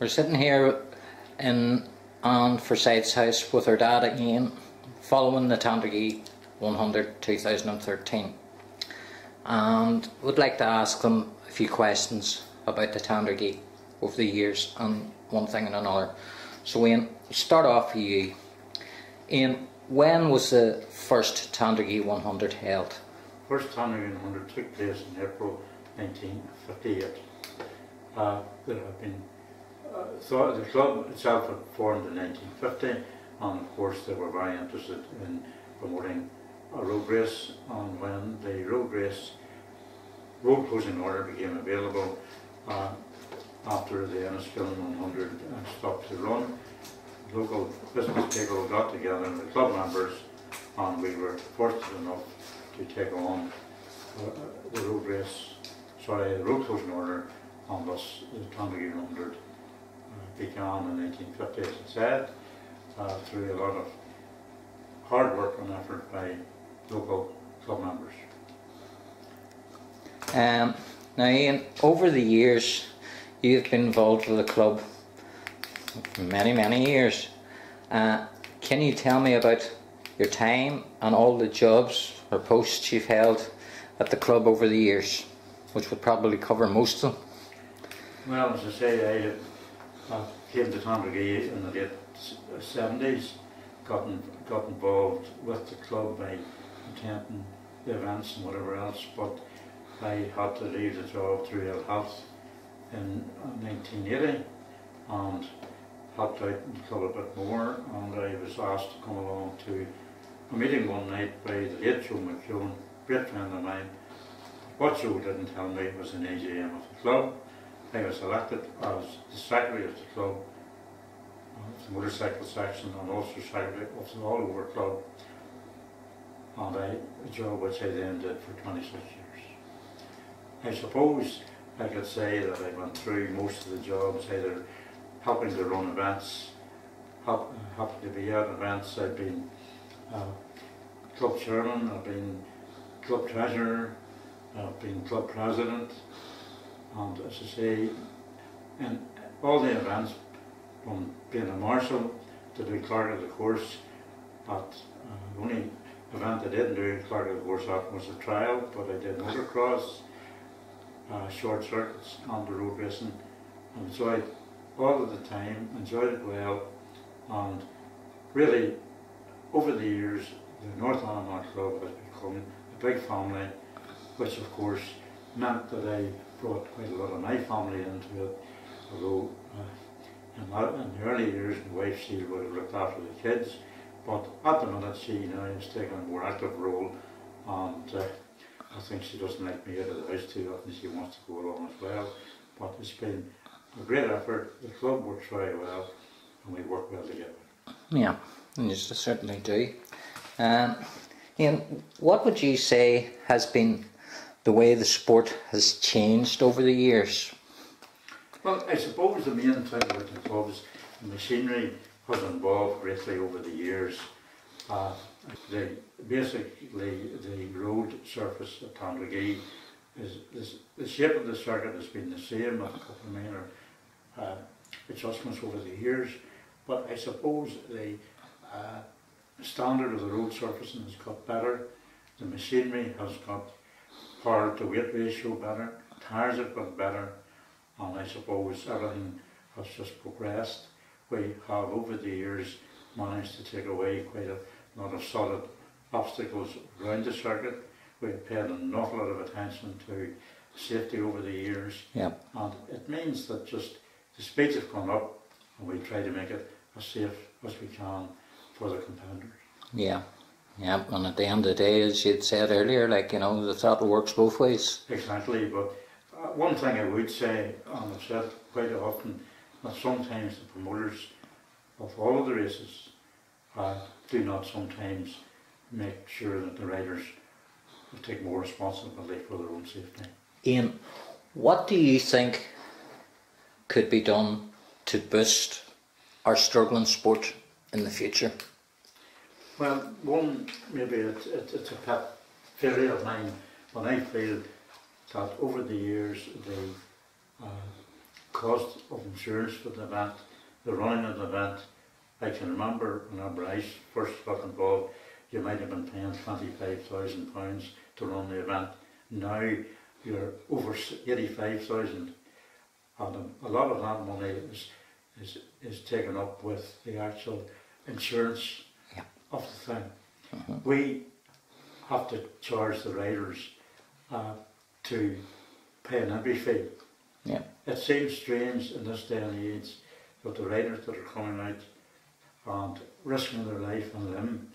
We're sitting here on Forsythe's house with our dad again, following the Tandragee 100 2013, and would like to ask them a few questions about the Tandragee over the years and one thing and another. So Ian, start off with you. Ian, when was the first Tandragee 100 held? First Tandragee 100 took place in April 1958. There have been the club itself had formed in 1950, and of course they were very interested in promoting a road race, and when the road closing order became available after the Enniskillen 100 stopped to run, local business people got together, the club members, and we were fortunate enough to take on the road closing order, and thus the Tandragee 100 began in 1950, as I said, through a lot of hard work and effort by local club members. Now Ian, over the years you've been involved with the club for many years. Can you tell me about your time and all the jobs or posts you've held at the club over the years, which would probably cover most of them? Well, as I say, I came to Tandragee in the late 70s, got involved with the club by attending the events and whatever else, but I had to leave the job through ill health in 1980 and helped out in the club a bit more, and I was asked to come along to a meeting one night by the late Joe McKeown, great friend of mine. What Joe didn't tell me was an AGM of the club. I was elected as the secretary of the club, of the motorcycle section, and also secretary of the all over club, and a job which I then did for 26 years. I suppose I could say that I went through most of the jobs, either helping to run events, helping to be at events. I've been club chairman, I've been club treasurer, I've been club president, and as I say, in all the events, from being a marshal to being clerk of the course, the only event I didn't do clerk of the course at was a trial, but I did motocross, short circuits and the road racing. I enjoyed all of the time, enjoyed it well, and really over the years the North Annaghmar Club has become a big family, which of course meant that I brought quite a lot of my family into it, although in the early years my wife, she would have looked after the kids, but at the minute she now is taking a more active role, and I think she doesn't like me out of the house too often, she wants to go along as well. But it's been a great effort, the club works very well and we work well together. Yeah, and you certainly do. Ian, what would you say has been the way the sport has changed over the years? Well, I suppose the main thing about the clubs, the machinery has evolved greatly over the years. Basically, the road surface at Tandragee the shape of the circuit has been the same, with a couple of minor adjustments over the years, but I suppose the standard of the road surfacing has got better, the machinery has got power to weight ratio better, tyres have got better, and I suppose everything has just progressed. We have over the years managed to take away quite a lot of solid obstacles around the circuit. We've paid an awful lot of attention to safety over the years, and it means that just the speeds have gone up and we try to make it as safe as we can for the compounders. Yeah, and at the end of the day, as you'd said earlier, like, you know, the throttle works both ways. Exactly, but one thing I would say, and I've said quite often, that sometimes the promoters of all of the races do not sometimes make sure that the riders take more responsibility for their own safety. Ian, what do you think could be done to boost our struggling sport in the future? Well, one, maybe it's a pet theory of mine, but I feel that over the years the cost of insurance for the event, the running of the event. I can remember whenever I first got involved, you might have been paying £25,000 to run the event. Now you're over 85,000, and a lot of that money is taken up with the actual insurance of the thing. We have to charge the riders to pay an entry fee. It seems strange in this day and age that the riders that are coming out and risking their life and limb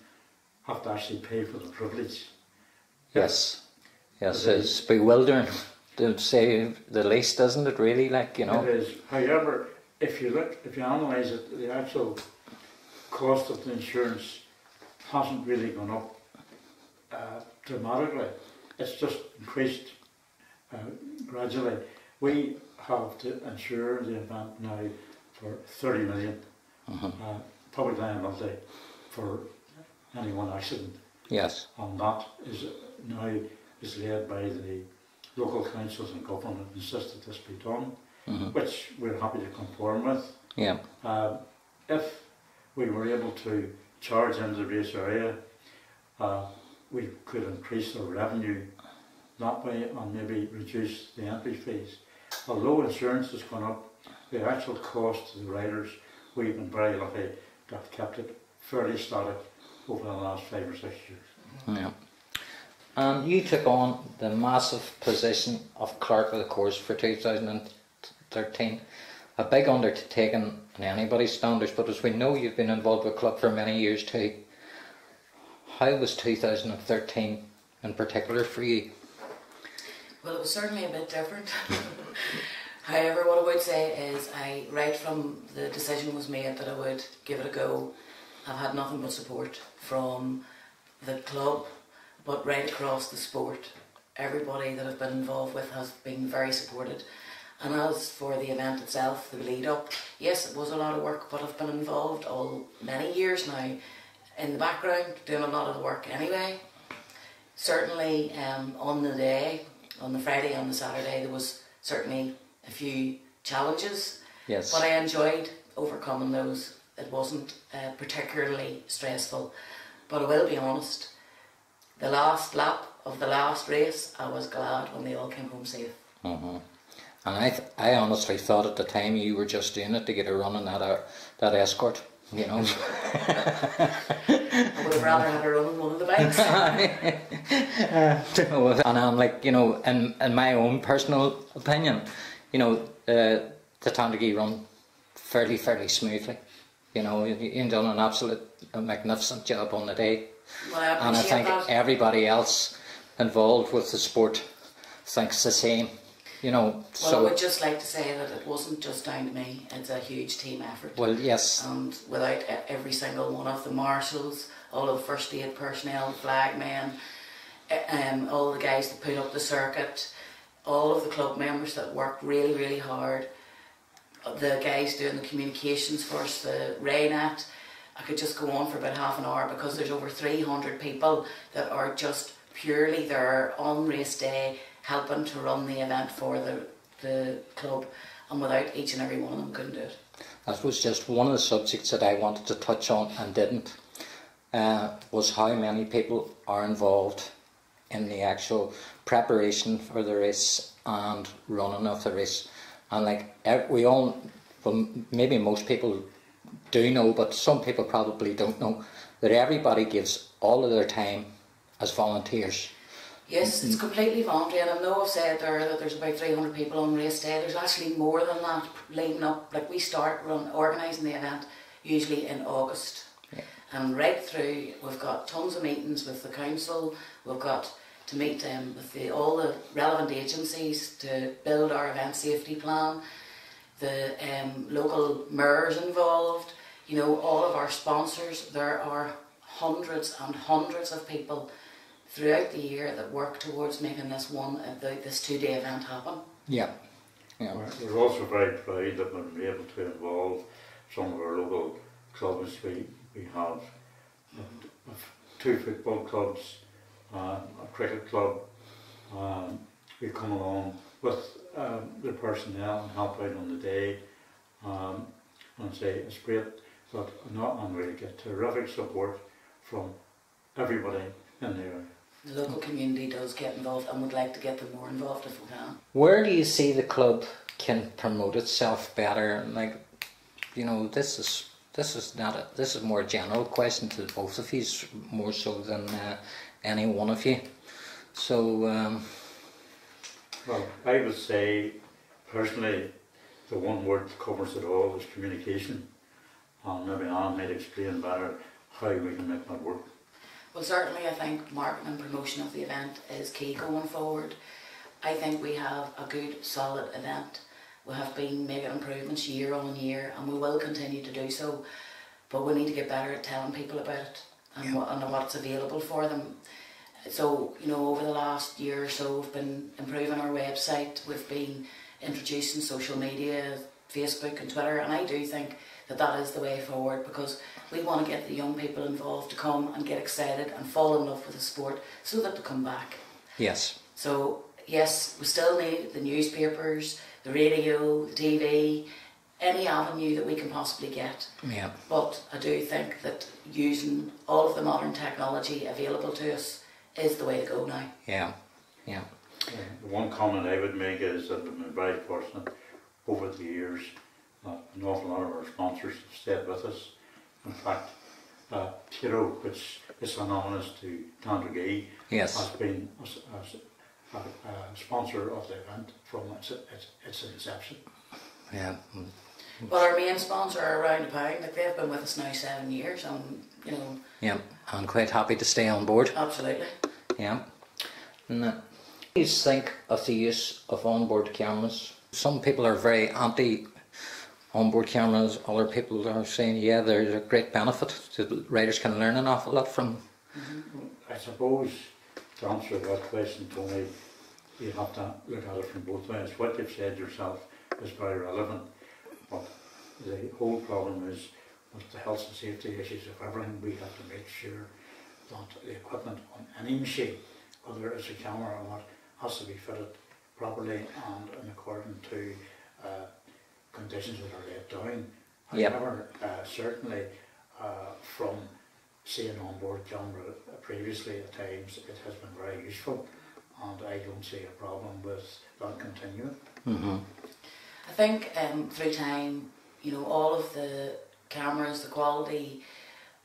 have to actually pay for the privilege. Yes, it's bewildering to say the least, isn't it? Really, like, you know. It is. However, if you analyse it, the actual cost of the insurance hasn't really gone up dramatically. It's just increased gradually. We have to insure the event now for 30 million public liability for any one accident. Yes. And that is now led by the local councils and government insist that this be done, which we're happy to conform with. Yeah. If we were able to charge into the race area, we could increase our revenue that way and maybe reduce the entry fees. Although insurance has gone up, the actual cost to the riders, we've been very lucky to have kept it fairly static over the last 5 or 6 years. Yeah. And you took on the massive position of clerk of the course for 2013. A big undertaking in anybody's standards, but as we know, you've been involved with club for many years too. How was 2013 in particular for you? Well, it was certainly a bit different. However, what I would say is right from the decision was made that I would give it a go, I've had nothing but support from the club, but right across the sport. Everybody that I've been involved with has been very supported. And as for the event itself, the lead up, yes, it was a lot of work, but I've been involved many years now in the background, doing a lot of the work anyway. Certainly on the day, on the Friday and the Saturday, there was certainly a few challenges, yes, but I enjoyed overcoming those. It wasn't particularly stressful, but I will be honest, the last lap of the last race, I was glad when they all came home safe. And I honestly thought at the time you were just doing it to get a run in that escort, you know. I would have rather had a run on one of the bikes. And I'm like, you know, in my own personal opinion, you know, the Tandragee run fairly smoothly. You know, you've done an absolute magnificent job on the day. Well, I and I think that. Everybody else involved with the sport thinks the same. You know, well, so I would just like to say that it wasn't just down to me, it's a huge team effort. Well, yes. And without every single one of the marshals, all of the first aid personnel, flagmen, all the guys that put up the circuit, all of the club members that worked really hard, the guys doing the communications for us, the Raynet, I could just go on for about half an hour because there's over 300 people that are just purely there on race day helping to run the event for the club, and without each and every one of them couldn't do it. That was just one of the subjects that I wanted to touch on and didn't, was how many people are involved in the actual preparation for the race and running of the race. And like we all, well, maybe most people do know, but some people probably don't know, that everybody gives all of their time as volunteers. Yes, it's completely voluntary, and I know I've said there that there's about 300 people on race day. There's actually more than that leading up. Like, we start organising the event usually in August, and right through we've got tons of meetings with the council. We've got to meet with all the relevant agencies to build our event safety plan. The local mayors involved, you know, all of our sponsors. There are hundreds and hundreds of people throughout the year that work towards making this this 2-day event happen. Yeah. We're also very proud that we've been able to involve some of our local clubs. We have 2 football clubs, a cricket club, we come along with the personnel and help out on the day. And say it's great, but I'm going to get terrific support from everybody in there. The local community does get involved and would like to get them more involved if we can. Where do you see the club can promote itself better? Like, you know, this is more a general question to both of you, more so than any one of you. So, well, I would say personally, the one word that covers it all is communication. And maybe Anne might explain better how we can make that work. Well, certainly I think marketing and promotion of the event is key going forward. I think we have a good, solid event. We have been making improvements year on year, and we will continue to do so. But we need to get better at telling people about it and, what's available for them. So, you know, over the last year or so, we've been improving our website. We've been introducing social media, Facebook and Twitter, and I do think that is the way forward, because we want to get the young people involved to come and get excited and fall in love with the sport so that they come back. yes. So yes, we still need the newspapers, the radio, the TV, any avenue that we can possibly get. Yeah. But I do think that using all of the modern technology available to us is the way to go now. Yeah. Yeah. The one comment I would make is that we've been very fortunate over the years. An awful lot of our sponsors have stayed with us. In fact, Tiro, which is synonymous to Tandragee, Yes. has been a sponsor of the event from its inception. Yeah. Well, our main sponsor, Around the Pound, like they've been with us now 7 years, and you know. Yeah. I'm quite happy to stay on board. Absolutely. Yeah. And, what do you think of the use of onboard cameras? Some people are very anti onboard cameras, other people are saying, yeah, there's a great benefit. The riders can learn an awful lot from. I suppose to answer that question, Tony, you have to look at it from both ways. What you've said yourself is very relevant, but the whole problem is with the health and safety issues of everything. We have to make sure that the equipment on any machine, whether it's a camera or not, has to be fitted properly and in accordance to conditions that are laid down. Yep. However, certainly from seeing onboard camera previously at times, it has been very useful, and I don't see a problem with that continuing. Mm-hmm. I think through time, you know, all of the cameras, the quality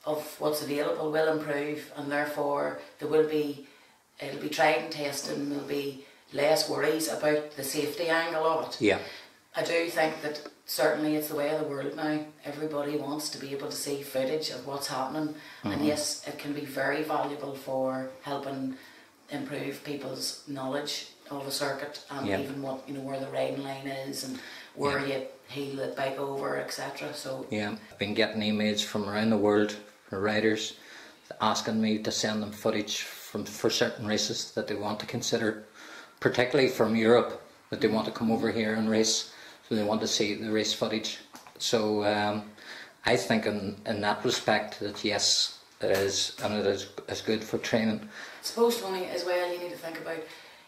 of what's available will improve, and therefore it'll be tried and tested, and there'll be less worries about the safety angle of it. Yeah. I do think that certainly it's the way of the world now. Everybody wants to be able to see footage of what's happening, and yes, it can be very valuable for helping improve people's knowledge of a circuit, and even what, you know, where the riding line is and where you heel the bike over, etc. So yeah, I've been getting emails from around the world for riders asking me to send them footage for certain races that they want to consider, particularly from Europe, that they want to come over here and race. So they want to see the race footage. So I think in that respect that yes, it is, and it is good for training. I suppose, Tony, as well, you need to think about,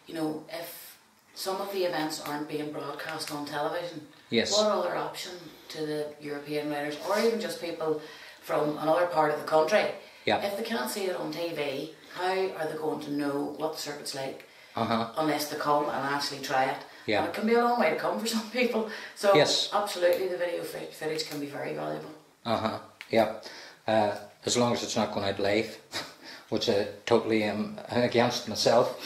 you know, if some of the events aren't being broadcast on television, yes, what other option to the European riders, or even just people from another part of the country, if they can't see it on TV, how are they going to know what the circuit's like unless they come and actually try it? Yeah. And it can be a long way to come for some people. So yes, absolutely, the video footage can be very valuable. Yeah. As long as it's not going out live, which I totally am against myself.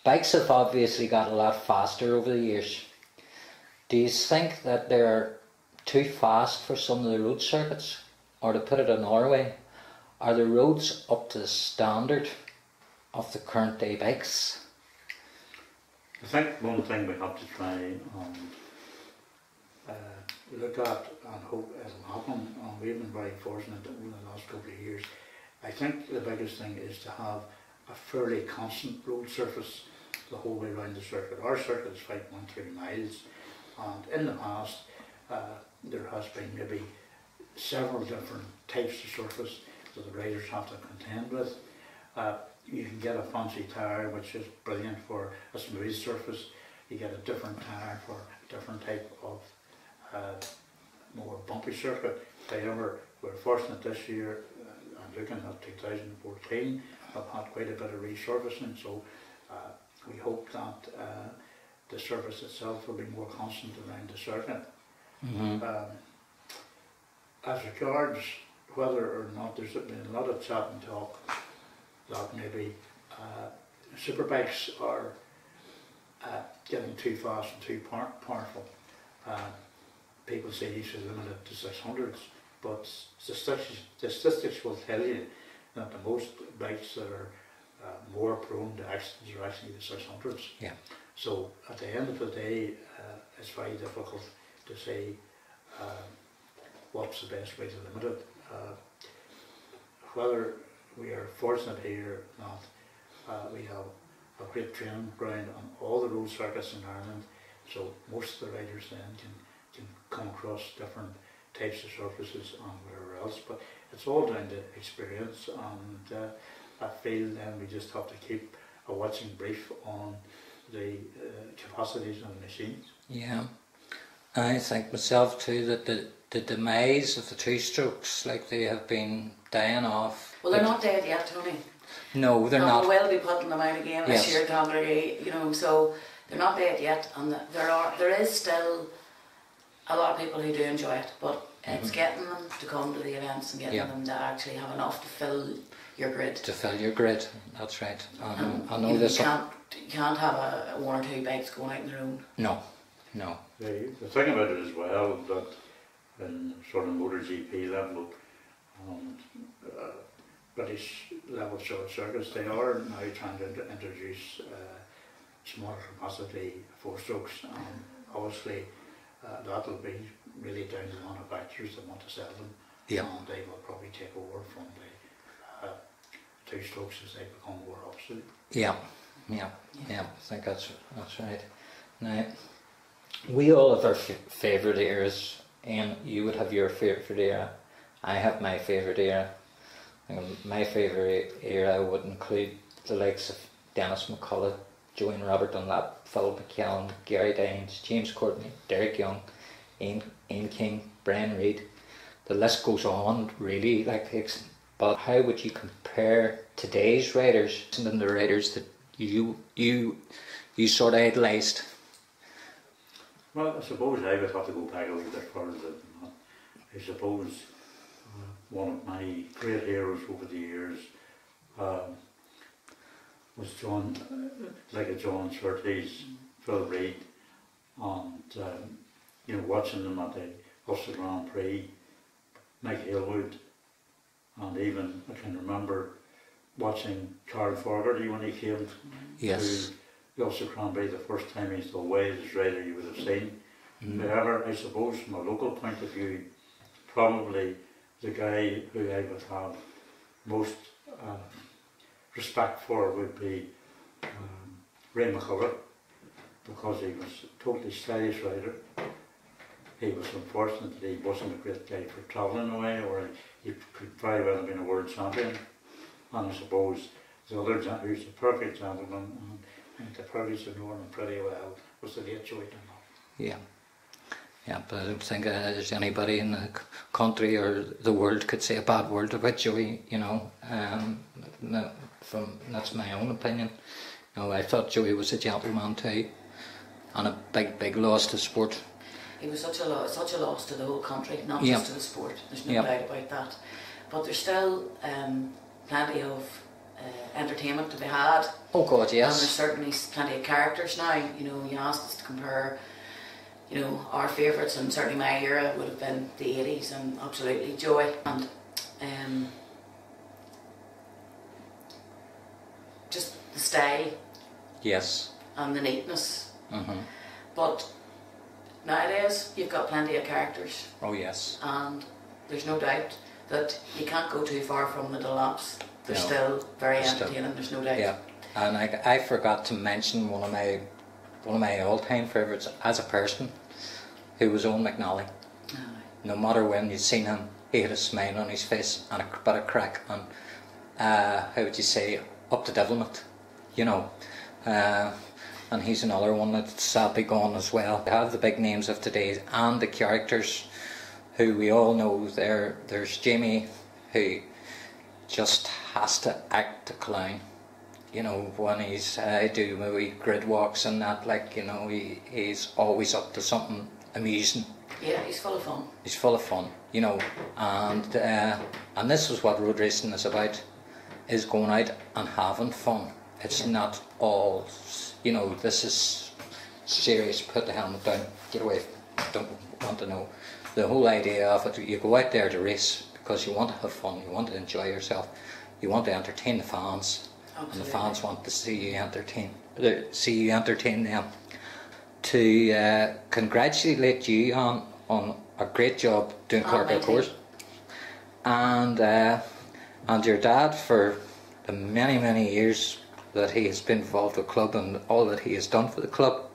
Bikes have obviously got a lot faster over the years. Do you think that they're too fast for some of the road circuits? Or to put it another way, are the roads up to the standard of the current day bikes? I think one thing we have to try and look at and hope it'll happen, and we've been very fortunate over the last couple of years. I think the biggest thing is to have a fairly constant road surface the whole way around the circuit. Our circuit is 5.3 miles, and in the past there has been maybe several different types of surface that the riders have to contend with. you can get a fancy tyre which is brilliant for a smooth surface. You get a different tyre for a different type of more bumpy circuit. However, we're fortunate this year, I'm looking at 2014, I've had quite a bit of resurfacing, so we hope that the surface itself will be more constant around the circuit. As regards whether or not, there's been a lot of chat and talk that maybe superbikes are getting too fast and too powerful. People say you should limit it to 600s, but statistics will tell you that the most bikes that are more prone to accidents are actually the 600s. Yeah. So at the end of the day, it's very difficult to say what's the best way to limit it. Whether we are fortunate here that we have a great training ground on all the road circuits in Ireland, so most of the riders then can come across different types of surfaces and wherever else, but it's all down to experience, and I feel then we just have to keep a watching brief on the capacities of the machines. Yeah, I think myself too that the demise of the two-strokes, like they have been dying off. Well, they're not dead yet, Tony. No, they're not. We'll be putting them out again this year, Tandragee, you know, so they're not dead yet, and there is still a lot of people who do enjoy it, but it's getting them to come to the events and getting them to actually have enough to fill your grid. To fill your grid, that's right. I know this. You can't have a one or two bikes going out on their own. No, no. The thing about it as well, that in sort of MotoGP level and British level short circuits, they are now trying to introduce smaller capacity four-strokes, and obviously that will be really down to the manufacturers that want to sell them, and they will probably take over from the two-strokes as they become more obsolete. Yeah, I think that's right. Now, we all have our favourite eras, and you would have your favourite era. I have my favourite era. My favourite era would include the likes of Dennis McCullough, Joey and Robert Dunlap, Phil McKellen, Gary Dines, James Courtney, Derek Young, Ian King, Brian Reid. The list goes on really, but how would you compare today's riders and the riders that you sort of idolised? Well, I suppose I would have to go back a little bit further than that. I suppose one of my great heroes over the years was John Surtees, Phil Reid, and watching them at the Ulster Grand Prix, Mike Hillwood, and even I can remember watching Carl Fogarty when he came to the Ulster Grand Prix the first time. He's the wisest rider you would have seen. However, I suppose from a local point of view, probably the guy who I would have most respect for would be Ray McCullough, because he was a totally stylish rider. He was unfortunate that he wasn't a great guy for travelling away, or he could very well have been a world champion. And I suppose the other who's a perfect gentleman and the produce of Norman pretty well was the late Joey Dunlop. Yeah, but I don't think there's anybody in the country or the world could say a bad word about Joey, that's my own opinion. I thought Joey was a gentleman too, and a big loss to sport. He was such a loss to the whole country, not just to the sport, there's no doubt about that. But there's still plenty of entertainment to be had. Oh God, yes. And there's certainly plenty of characters now. You asked us to compare our favourites, and certainly my era would have been the 80s, and absolutely Joey, and just the style, and the neatness. But nowadays you've got plenty of characters. Oh yes. And there's no doubt that you can't go too far from the Dunlops. They're still very entertaining. There's no doubt. Yeah, and I forgot to mention one of my all-time favourites as a person, who was Owen McNally. No matter when you'd seen him, he had a smile on his face and a bit of crack, and how would you say, up to devilment, you know. And he's another one that's sadly gone as well. We have the big names of today and the characters who we all know. There's Jamie, who just has to act a clown, you know, when he's doing maybe grid walks and that, like, you know, he's always up to something amusing. Yeah, he's full of fun. He's full of fun, you know, and this is what road racing is about, is going out and having fun. It's not all, you know, this is serious, put the helmet down, get away, don't want to know. The whole idea of it, you go out there to race because you want to have fun, you want to enjoy yourself, you want to entertain the fans. Absolutely. And the fans want to see you entertain them. To congratulate you on a great job doing Clerk, of course, and your dad for the many years that he has been involved with the club and all that he has done for the club,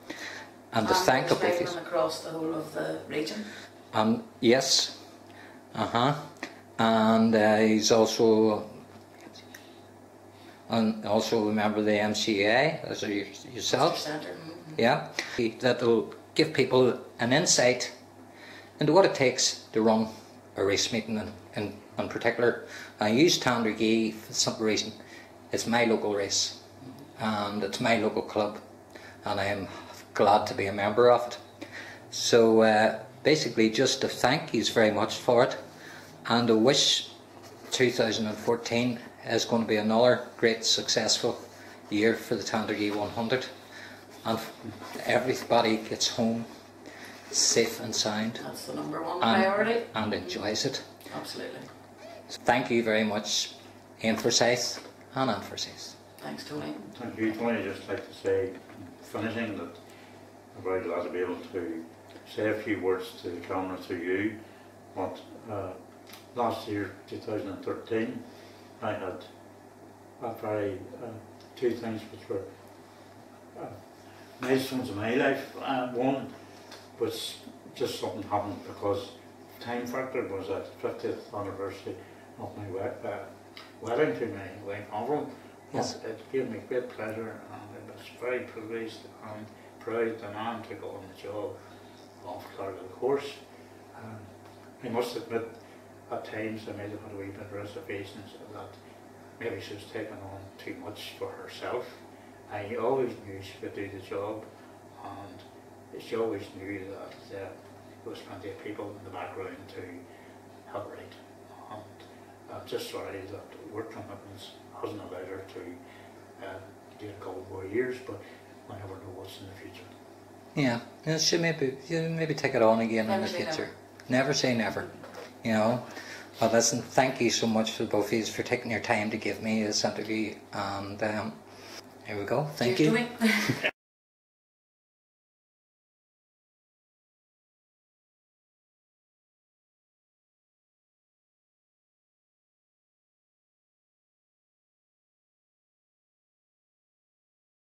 and to thank him across the whole of the region. Yes, and he's also a member of the MCA as yourself. Yeah, that'll give people an insight into what it takes to run a race meeting in particular. I use Tandragee for the simple reason it's my local race and it's my local club, and I am glad to be a member of it. So basically just to thank you very much for it, and to wish 2014 is going to be another great successful year for the Tandragee 100, and everybody gets home safe and sound. That's the number one priority. And enjoys it. Absolutely. So thank you very much, Ian Forsythe and Anne Forsythe. Thanks, Tony. Thank you, Tony. I'd just like to say, finishing, that I'm very glad to be able to say a few words to the camera, to you. What last year, 2013, I had two things which were milestones in my life. One was just something happened because time factor was at 50th anniversary of my wedding to my wife Onboard. Yes. It gave me great pleasure, and I was very privileged and proud that I took on the job of Clerk of the course. I must admit, at times I might have had a wee bit of reservations that maybe she was taking on too much for herself. I always knew she could do the job, and she always knew that there was plenty of people in the background to help her out. And I'm just sorry that work commitments hasn't allowed her to do a couple more years, but we never know what's in the future. Yeah, she maybe take it on again in the future. Never say never, you know. But listen, thank you so much for both of you for taking your time to give me this interview, and here we go. Thank you.